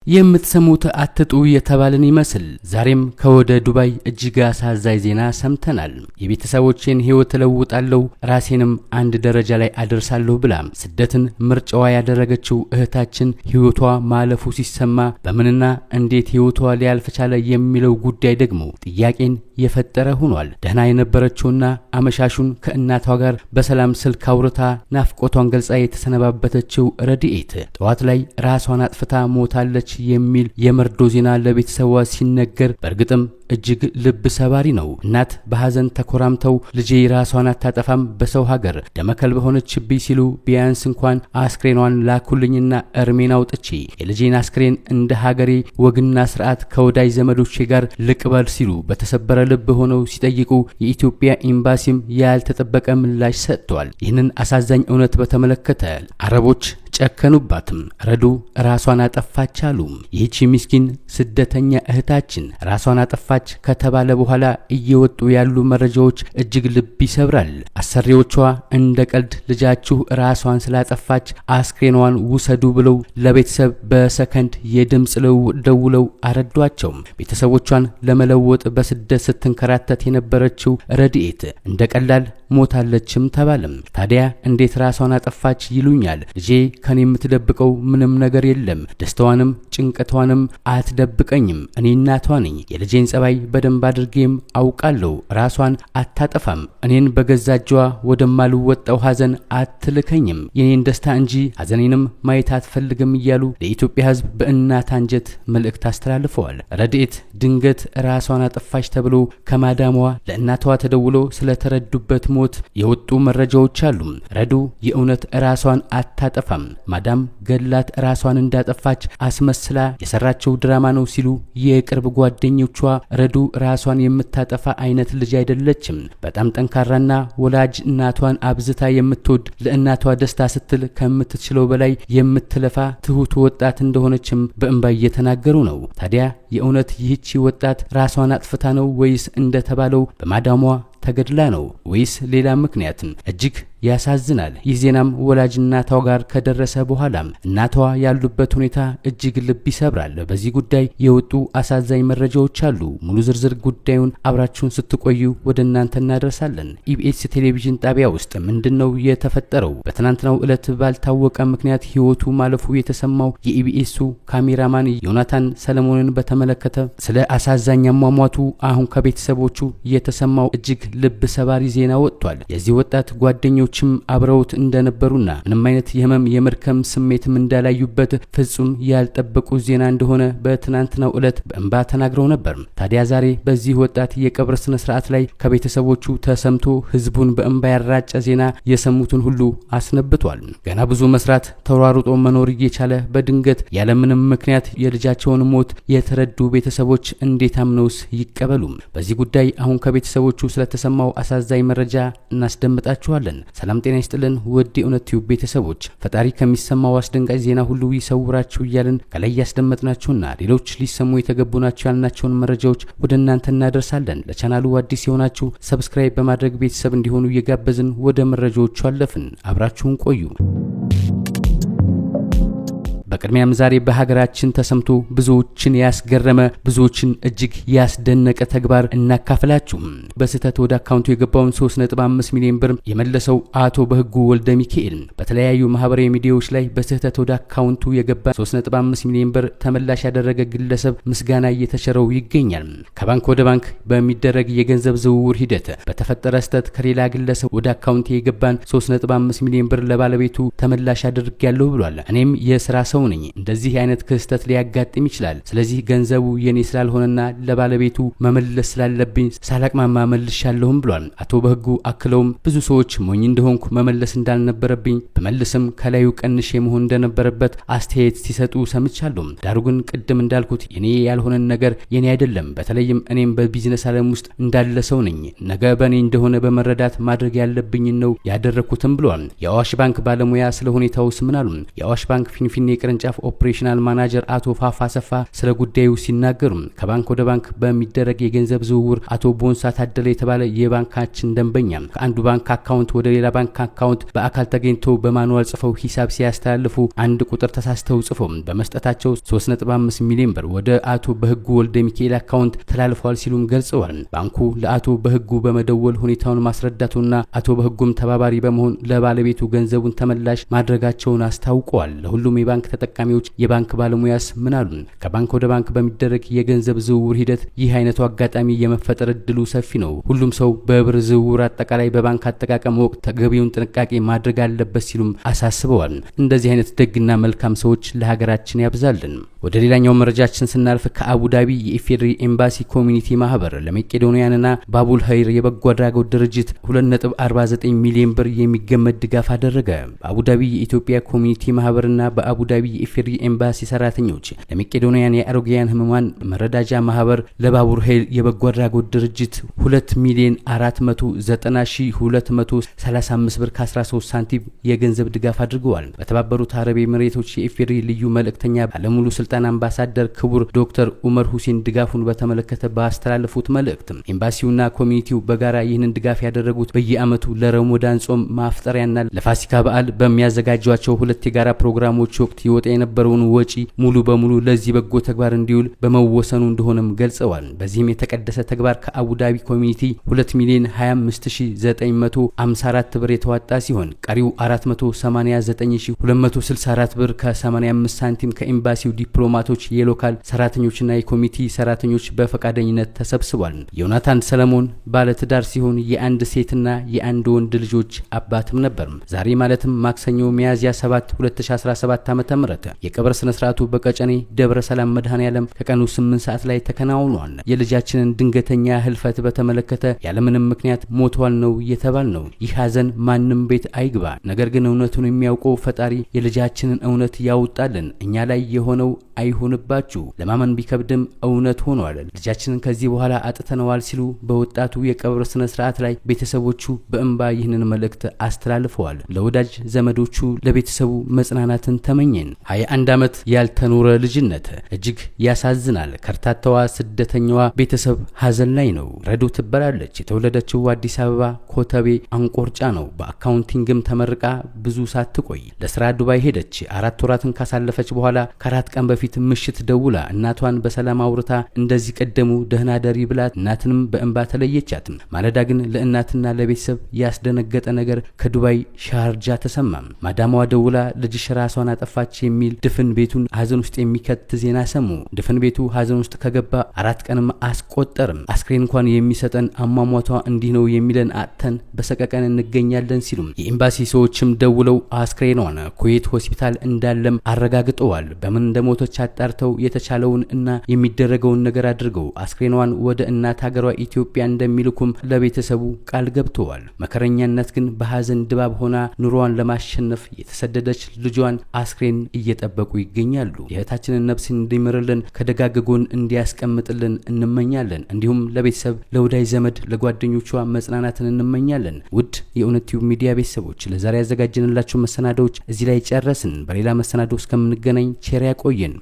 የምትሰሙት አትጡ የተባለን ይመስል ዛሬም ከወደ ዱባይ እጅግ አሳዛኝ ዜና ሰምተናል። የቤተሰቦቼን ህይወት ለውጣለሁ ራሴንም አንድ ደረጃ ላይ አደርሳለሁ ብላ ስደትን ምርጫዋ ያደረገችው እህታችን ህይወቷ ማለፉ ሲሰማ በምንና እንዴት ህይወቷ ሊያልፍ ቻለ የሚለው ጉዳይ ደግሞ ጥያቄን የፈጠረ ሆኗል። ደህና የነበረችውና አመሻሹን ከእናቷ ጋር በሰላም ስልክ አውርታ ናፍቆቷን ገልጻ የተሰነባበተችው ረድኤት ጠዋት ላይ ራሷን አጥፍታ ሞታለች የሚል የመርዶ ዜና ለቤተሰቧ ሲነገር በእርግጥም እጅግ ልብ ሰባሪ ነው። እናት በሐዘን ተኮራምተው ልጄ ራሷን አታጠፋም በሰው ሀገር ደመከል በሆነችብኝ ሲሉ ቢያንስ እንኳን አስክሬኗን ላኩልኝና እርሜን አውጥቼ የልጄን አስክሬን እንደ ሀገሬ ወግና ስርዓት ከወዳጅ ዘመዶቼ ጋር ልቅበል ሲሉ በተሰበረ ልብ ሆነው ሲጠይቁ የኢትዮጵያ ኤምባሲም ያልተጠበቀ ምላሽ ሰጥቷል። ይህንን አሳዛኝ እውነት በተመለከተ አረቦች ጨከኑባትም። ረዱ ራሷን አጠፋች አሉ። ይህቺ ምስኪን ስደተኛ እህታችን ራሷን አጠፋች ከተባለ በኋላ እየወጡ ያሉ መረጃዎች እጅግ ልብ ይሰብራል። አሰሪዎቿ እንደ ቀልድ ልጃችሁ ራሷን ስላጠፋች አስክሬኗን ውሰዱ ብለው ለቤተሰብ በሰከንድ የድምጽ ልውውጥ ደውለው አረዷቸው። ቤተሰቦቿን ለመለወጥ በስደት ስትንከራተት የነበረችው ረድኤት እንደ ቀላል ሞታለችም ተባለም። ታዲያ እንዴት ራሷን አጠፋች ይሉኛል። ልጄ ከኔ የምትደብቀው ምንም ነገር የለም። ደስታዋንም ጭንቀቷንም አትደብቀኝም። እኔ እናቷ ነኝ። የልጄን ጸባይ በደንብ አድርጌም አውቃለሁ። ራሷን አታጠፋም። እኔን በገዛ እጇ ወደማልወጣው ሐዘን አትልከኝም። የኔን ደስታ እንጂ ሐዘኔንም ማየት አትፈልግም እያሉ ለኢትዮጵያ ሕዝብ በእናት አንጀት መልእክት አስተላልፈዋል። ረድኤት ድንገት ራሷን አጠፋች ተብሎ ከማዳሟ ለእናቷ ተደውሎ ስለተረዱበት ሞት የወጡ መረጃዎች አሉ። ረዱ የእውነት ራሷን አታጠፋም። ማዳም ገላት ራሷን እንዳጠፋች አስመስላ የሰራቸው ድራማ ነው ሲሉ የቅርብ ጓደኞቿ ረዱ ራሷን የምታጠፋ አይነት ልጅ አይደለችም። በጣም ጠንካራና ወላጅ እናቷን አብዝታ የምትወድ ለእናቷ ደስታ ስትል ከምትችለው በላይ የምትለፋ ትሁት ወጣት እንደሆነችም በእንባ እየተናገሩ ነው። ታዲያ የእውነት ይህቺ ወጣት ራሷን አጥፍታ ነው ወይስ እንደተባለው በማዳሟ ተገድላ ነው ወይስ ሌላ ምክንያት? እጅግ ያሳዝናል። ይህ ዜናም ወላጅ እናቷ ጋር ከደረሰ በኋላ እናቷ ያሉበት ሁኔታ እጅግ ልብ ይሰብራል። በዚህ ጉዳይ የወጡ አሳዛኝ መረጃዎች አሉ። ሙሉ ዝርዝር ጉዳዩን አብራችሁን ስትቆዩ ወደ እናንተ እናደርሳለን። ኢቢኤስ ቴሌቪዥን ጣቢያ ውስጥ ምንድነው የተፈጠረው? በትናንትናው ዕለት ባልታወቀ ምክንያት ህይወቱ ማለፉ የተሰማው የኢቢኤሱ ካሜራማን ዮናታን ሰለሞንን በተመለከተ ስለ አሳዛኝ አሟሟቱ አሁን ከቤተሰቦቹ የተሰማው እጅግ ልብ ሰባሪ ዜና ወጥቷል። የዚህ ወጣት ጓደኞችም አብረውት እንደነበሩና ምንም አይነት የህመም የመርከም ስሜትም እንዳላዩበት ፍጹም ያልጠበቁ ዜና እንደሆነ በትናንትናው ዕለት በእንባ ተናግረው ነበር። ታዲያ ዛሬ በዚህ ወጣት የቀብር ስነ ስርዓት ላይ ከቤተሰቦቹ ተሰምቶ ህዝቡን በእንባ ያራጨ ዜና የሰሙትን ሁሉ አስነብቷል። ገና ብዙ መስራት ተሯሩጦ መኖር እየቻለ በድንገት ያለምንም ምክንያት የልጃቸውን ሞት የተረዱ ቤተሰቦች እንዴት አምነውስ ይቀበሉ? በዚህ ጉዳይ አሁን ከቤተሰቦቹ ስለተሰማው አሳዛኝ መረጃ እናስደምጣችኋለን። ሰላም ጤና ይስጥልን ውድ የእውነት ቲዩብ ቤተሰቦች፣ ፈጣሪ ከሚሰማው አስደንጋጭ ዜና ሁሉ ይሰውራችሁ እያልን ከላይ ያስደመጥናችሁና ሌሎች ሊሰሙ የተገቡ ናቸው ያልናቸውን መረጃዎች ወደ እናንተ እናደርሳለን። ለቻናሉ አዲስ የሆናችሁ ሰብስክራይብ በማድረግ ቤተሰብ እንዲሆኑ እየጋበዝን ወደ መረጃዎቹ አለፍን። አብራችሁን ቆዩ። በቅድሚያም ዛሬ በሀገራችን ተሰምቶ ብዙዎችን ያስገረመ ብዙዎችን እጅግ ያስደነቀ ተግባር እናካፍላችሁ። በስህተት ወደ አካውንቱ የገባውን 3.5 ሚሊዮን ብር የመለሰው አቶ በህጉ ወልደ ሚካኤል በተለያዩ ማህበራዊ ሚዲያዎች ላይ በስህተት ወደ አካውንቱ የገባ 3.5 ሚሊዮን ብር ተመላሽ ያደረገ ግለሰብ ምስጋና እየተቸረው ይገኛል። ከባንክ ወደ ባንክ በሚደረግ የገንዘብ ዝውውር ሂደት በተፈጠረ ስህተት ከሌላ ግለሰብ ወደ አካውንቱ የገባን 3.5 ሚሊዮን ብር ለባለቤቱ ተመላሽ አድርጌያለሁ ብሏል። እኔም የስራ ሰው ነኝ። እንደዚህ አይነት ክስተት ሊያጋጥም ይችላል። ስለዚህ ገንዘቡ የኔ ስላልሆነና ለባለቤቱ መመለስ ስላለብኝ ሳላቅማማ መልሻለሁም ብሏል። አቶ በህጉ አክለውም ብዙ ሰዎች ሞኝ እንደሆንኩ መመለስ እንዳልነበረብኝ በመልስም ከላዩ ቀንሼ መሆን እንደነበረበት አስተያየት ሲሰጡ ሰምቻለሁ። ዳሩ ግን ቅድም እንዳልኩት የኔ ያልሆነን ነገር የኔ አይደለም። በተለይም እኔም በቢዝነስ ዓለም ውስጥ እንዳለ ሰው ነኝ። ነገ በኔ እንደሆነ በመረዳት ማድረግ ያለብኝ ነው ያደረኩትም ብሏል። የአዋሽ ባንክ ባለሙያ ስለ ሁኔታውስ ምን አሉ? የአዋሽ ባንክ ፊንፊኔ ቅርንጫፍ ኦፕሬሽናል ማናጀር አቶ ፋፋ አሰፋ ስለ ጉዳዩ ሲናገሩ ከባንክ ወደ ባንክ በሚደረግ የገንዘብ ዝውውር አቶ ቦንሳ ታደለ የተባለ የባንካችን ደንበኛ ከአንዱ ባንክ አካውንት ወደ ሌላ ባንክ አካውንት በአካል ተገኝተው በማኑዋል ጽፈው ሂሳብ ሲያስተላልፉ አንድ ቁጥር ተሳስተው ጽፈው በመስጠታቸው 3.5 ሚሊዮን ብር ወደ አቶ በህጉ ወልደ ሚካኤል አካውንት ተላልፈዋል ሲሉም ገልጸዋል። ባንኩ ለአቶ በህጉ በመደወል ሁኔታውን ማስረዳቱና አቶ በህጉም ተባባሪ በመሆን ለባለቤቱ ገንዘቡን ተመላሽ ማድረጋቸውን አስታውቀዋል። ለሁሉም የባንክ ተጠቃሚዎች የባንክ ባለሙያስ ምን አሉ? ከባንክ ወደ ባንክ በሚደረግ የገንዘብ ዝውውር ሂደት ይህ አይነቱ አጋጣሚ የመፈጠር እድሉ ሰፊ ነው። ሁሉም ሰው በብር ዝውውር አጠቃላይ በባንክ አጠቃቀም ወቅት ተገቢውን ጥንቃቄ ማድረግ አለበት ሲሉም አሳስበዋል። እንደዚህ አይነት ደግና መልካም ሰዎች ለሀገራችን ያብዛልን። ወደ ሌላኛው መረጃችን ስናልፍ ከአቡዳቢ የኢፌዴሪ ኤምባሲ ኮሚኒቲ ማህበር ለመቄዶንያንና ባቡል ኸይር የበጎ አድራጎት ድርጅት 2.49 ሚሊዮን ብር የሚገመት ድጋፍ አደረገ። በአቡዳቢ የኢትዮጵያ ኮሚኒቲ ማህበርና በአቡዳቢ የኢፌዴሪ ኤምባሲ ሰራተኞች ለመቄዶንያን የአሮጊያን ህሙማን መረዳጃ ማህበር ለባቡል ኸይር የበጎ አድራጎት ድርጅት 2,490,235 ብር ከ13 ሳንቲም የገንዘብ ድጋፍ አድርገዋል። በተባበሩት አረብ ኤሚሬቶች የኢፌዴሪ ልዩ መልእክተኛ ባለሙሉ ስልጣን አምባሳደር ክቡር ዶክተር ኡመር ሁሴን ድጋፉን በተመለከተ ባስተላለፉት መልእክት ኤምባሲውና ኮሚኒቲው በጋራ ይህንን ድጋፍ ያደረጉት በየዓመቱ ለረመዳን ጾም ማፍጠሪያና ለፋሲካ በዓል በሚያዘጋጇቸው ሁለት የጋራ ፕሮግራሞች ወቅት ይወጣ የነበረውን ወጪ ሙሉ በሙሉ ለዚህ በጎ ተግባር እንዲውል በመወሰኑ እንደሆነም ገልጸዋል። በዚህም የተቀደሰ ተግባር ከአቡዳቢ ኮሚኒቲ 2,025,954 ብር የተዋጣ ሲሆን ቀሪው 489,264 ብር ከ85 ሳንቲም ከኤምባሲው ዲፕሎማቶች፣ የሎካል ሰራተኞችና የኮሚቴ ሰራተኞች በፈቃደኝነት ተሰብስቧል። ዮናታን ሰለሞን ባለትዳር ሲሆን የአንድ ሴትና የአንድ ወንድ ልጆች አባትም ነበር። ዛሬ ማለትም ማክሰኞ ሚያዝያ 7 2017 ዓ.ም የቀብር ስነ ስርዓቱ በቀጨኔ ደብረ ሰላም መድኃኔዓለም ከቀኑ 8 ሰዓት ላይ ተከናውኗል። የልጃችንን ድንገተኛ ህልፈት በተመለከተ ያለምንም ምክንያት ሞቷል ነው የተባል ነው። ይህ ሀዘን ማንም ቤት አይግባ። ነገር ግን እውነቱን የሚያውቀው ፈጣሪ የልጃችንን እውነት ያውጣልን። እኛ ላይ የሆነው አይሆንባችሁ። ለማመን ቢከብድም እውነት ሆኗል። ልጃችንን ከዚህ በኋላ አጥተነዋል ሲሉ በወጣቱ የቀብር ስነ ስርዓት ላይ ቤተሰቦቹ በእንባ ይህንን መልእክት አስተላልፈዋል። ለወዳጅ ዘመዶቹ ለቤተሰቡ መጽናናትን ተመኘን። 21 ዓመት ያልተኖረ ልጅነት እጅግ ያሳዝናል። ከርታታዋ ስደተኛዋ ቤተሰብ ሀዘን ላይ ነው። ረዶ ትባላለች። የተወለደችው አዲስ አበባ ኮተቤ አንቆርጫ ነው። በአካውንቲንግም ተመርቃ ብዙ ሳትቆይ ለስራ ዱባይ ሄደች። 4 ወራትን ካሳለፈች በኋላ ከ4 ቀን በፊት ምሽት ደውላ እናቷን በሰላም አውርታ እንደዚህ ቀደሙ ደህና ደሪ ብላት እናትንም በእንባ ተለየቻት። ማለዳ ግን ለእናትና ለቤተሰብ ያስደነገጠ ነገር ከዱባይ ሻርጃ ተሰማ። ማዳሟ ደውላ ልጅሽ ራሷን አጠፋች የሚል ድፍን ቤቱን ሀዘን ውስጥ የሚከት ዜና ሰሙ። ድፍን ቤቱ ሀዘን ውስጥ ከገባ 4 ቀንም አስቆጠርም። አስክሬን እንኳን የሚሰጠን አሟሟቷ እንዲህ ነው የሚለን አጥተን በሰቀቀን እንገኛለን ሲሉም የኤምባሲ ሰዎችም ደውለው አስክሬኗን ኩዌት ሆስፒታል እንዳለም አረጋግጠዋል። በምን እንደሞተች አጣርተው የተቻለውን እና የሚደረገውን ነገር አድርገው አስክሬኗን ወደ እናት ሀገሯ ኢትዮጵያ እንደሚልኩም ለቤተሰቡ ቃል ገብተዋል። መከረኛነት ግን በሀዘን ድባብ ሆና ኑሮዋን ለማሸነፍ የተሰደደች ልጇን አስክሬን እየጠበቁ ይገኛሉ። የእህታችንን ነፍስ እንዲምርልን ከደጋገጎን እንዲያስቀምጥልን እንመኛለን። እንዲሁም ለቤተሰብ ለወዳጅ ዘመድ ለጓደኞቿ መጽናናትን እንመኛለን። ውድ የእውነት ቲዩብ ሚዲያ ቤተሰቦች ለዛሬ ያዘጋጀንላችሁ መሰናዶዎች እዚህ ላይ ጨረስን። በሌላ መሰናዶ እስከምንገናኝ ቸር ያቆየን።